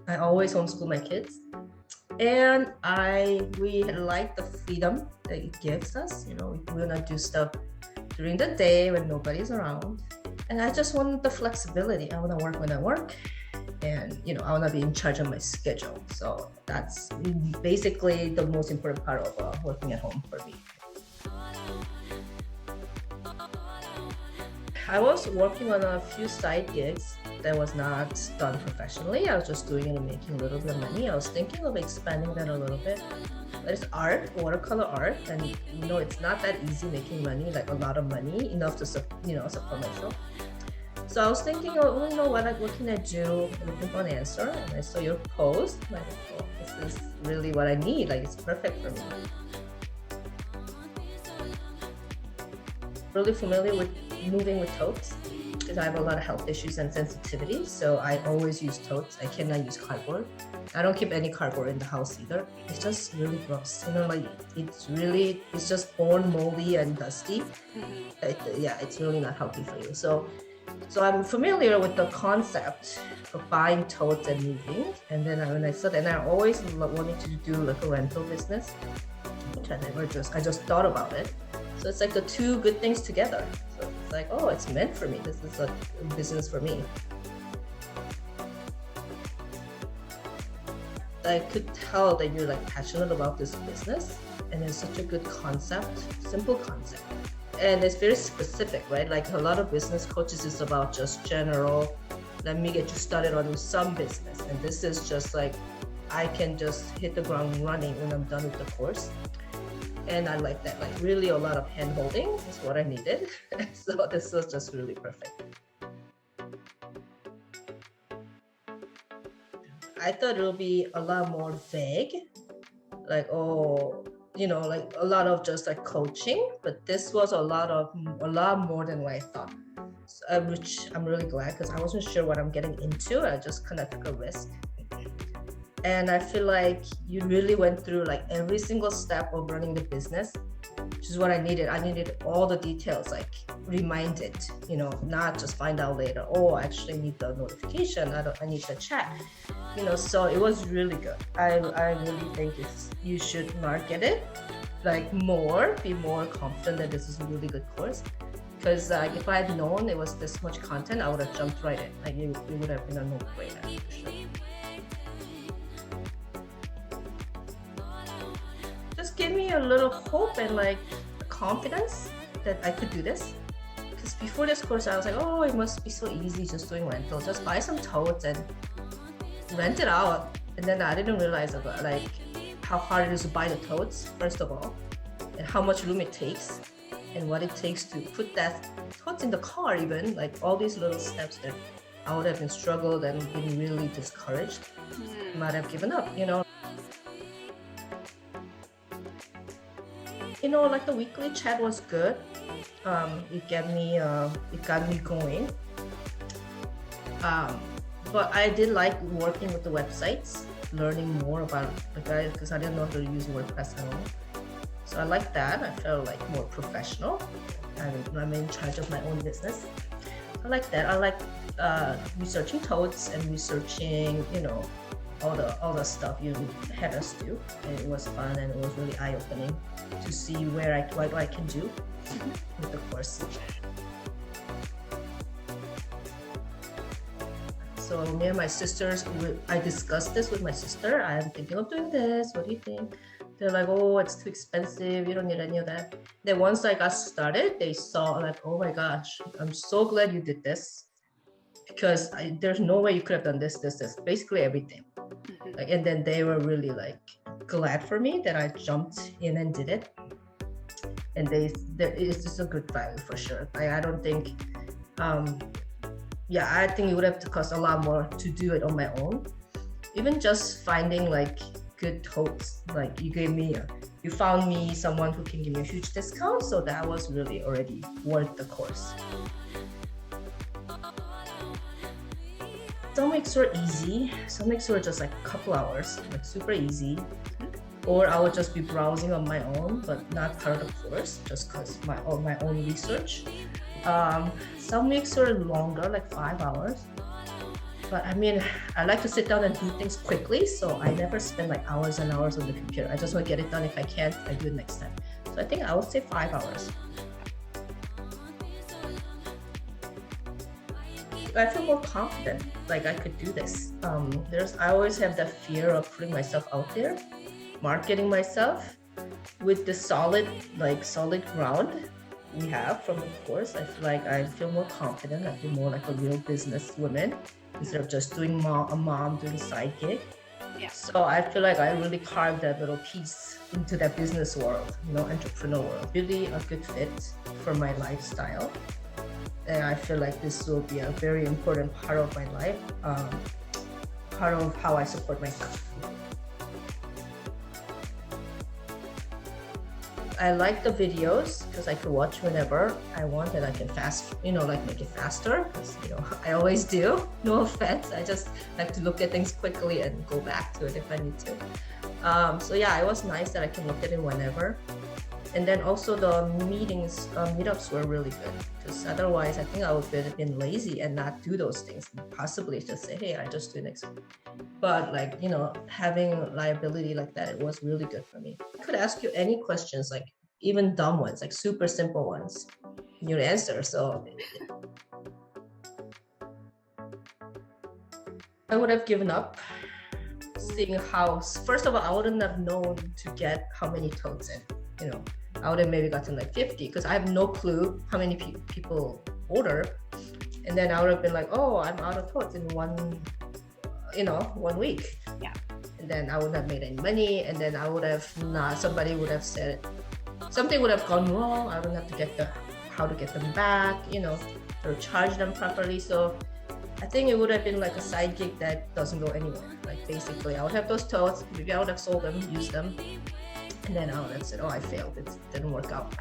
I always homeschool my kids. And we like the freedom that it gives us. We want to do stuff during the day when nobody's around. And I just want the flexibility. I want to work when I work. And I want to be in charge of my schedule. So that's basically the most important part of working at home for me. I was working on a few side gigs that was not done professionally. I was just doing it and making a little bit of money. I was thinking of expanding that a little bit. There's art, watercolor art, and it's not that easy making money, like a lot of money, enough to support myself. So I was thinking, what can I do? I'm looking for an answer, and I saw your post. Like, this is really what I need. Like, it's perfect for me. Really familiar with moving with totes because I have a lot of health issues and sensitivity. So I always use totes. I cannot use cardboard. I don't keep any cardboard in the house either. It's just really gross. It's just born moldy and dusty. It's really not healthy for you. So I'm familiar with the concept of buying totes and moving. And then when I saw that, and I always wanted to do like a rental business, which I just thought about it. So it's like the two good things together. So it's like, oh, it's meant for me. This is a business for me. I could tell that you're like passionate about this business, and it's such a good concept, simple concept. And it's very specific, right? Like a lot of business coaches is about just general, let me get you started on some business. And this is just like, I can just hit the ground running when I'm done with the course. And I like that, like really a lot of hand holding is what I needed. So this was just really perfect. I thought it would be a lot more vague, like, like a lot of just like coaching, but this was a lot more than what I thought, which I'm really glad because I wasn't sure what I'm getting into. I just kind of took a risk. And I feel like you really went through like every single step of running the business, which is what I needed. I needed all the details, like reminded, not just find out later. Oh, I actually need the notification. I need the chat, so it was really good. I really think you should market it like more, be more confident that this is a really good course. Because if I had known it was this much content, I would have jumped right in. Like it would have been a no-brainer for sure. Give me a little hope and like confidence that I could do this. Because before this course, I was like, oh, it must be so easy just doing rental. Just buy some totes and rent it out. And then I didn't realize about like how hard it is to buy the totes, first of all, and how much room it takes, and what it takes to put that totes in the car. Even like all these little steps that I would have been struggled and been really discouraged, might have given up. Like the weekly chat was good. It got me going. But I did like working with the websites, learning more about the guys because I didn't know how to use WordPress at all. So I like that. I felt like more professional. I'm in charge of my own business. I like that. I like researching totes and researching, all the stuff you had us do. And it was fun and it was really eye-opening to see what I can do with the course. So me and my sisters, I discussed this with my sister. I'm thinking of doing this. What do you think? They're like, oh, it's too expensive. You don't need any of that. Then once I got started, they saw like, oh my gosh, I'm so glad you did this. Because there's no way you could have done this, basically everything. Like, and then they were really like glad for me that I jumped in and did it. And it's just a good value for sure. I don't think, I think it would have cost a lot more to do it on my own. Even just finding like good totes, like you found me someone who can give me a huge discount. So that was really already worth the course. Some weeks were easy, some weeks were just like a couple hours, like super easy. Or I would just be browsing on my own, but not part of the course, just because my own research. Some weeks were longer, like 5 hours. But I mean, I like to sit down and do things quickly, so I never spend like hours and hours on the computer. I just want to get it done. If I can't, I do it next time. So I think I would say 5 hours. I feel more confident, like I could do this. I always have that fear of putting myself out there, marketing myself with the solid ground we have from the course. I feel like I feel more confident. I feel more like a real business woman instead of just doing a mom doing side gig. Yeah. So I feel like I really carved that little piece into that business world, entrepreneur world. Really a good fit for my lifestyle. And I feel like this will be a very important part of my life, part of how I support myself. I like the videos because I could watch whenever I want, and I can make it faster, because I always do. No offense, I just like to look at things quickly and go back to it if I need to. So yeah, it was nice that I can look at it whenever. And then also the meetups were really good, because otherwise I think I would have been lazy and not do those things. Possibly just say, hey, I just do next week. But having liability like that, it was really good for me. I could ask you any questions, like even dumb ones, like super simple ones. You'd answer. So I would have given up, seeing how, first of all, I wouldn't have known to get how many totes in. I would have maybe gotten like 50, because I have no clue how many people order. And then I would have been like, oh, I'm out of totes in 1 week. Yeah. And then I wouldn't have made any money. And then I would have somebody would have said, something would have gone wrong. I wouldn't have to how to get them back, or charge them properly. So I think it would have been like a side gig that doesn't go anywhere. Like basically I would have those totes, maybe I would have sold them, used them. And then I would have said, oh, I failed. It didn't work out.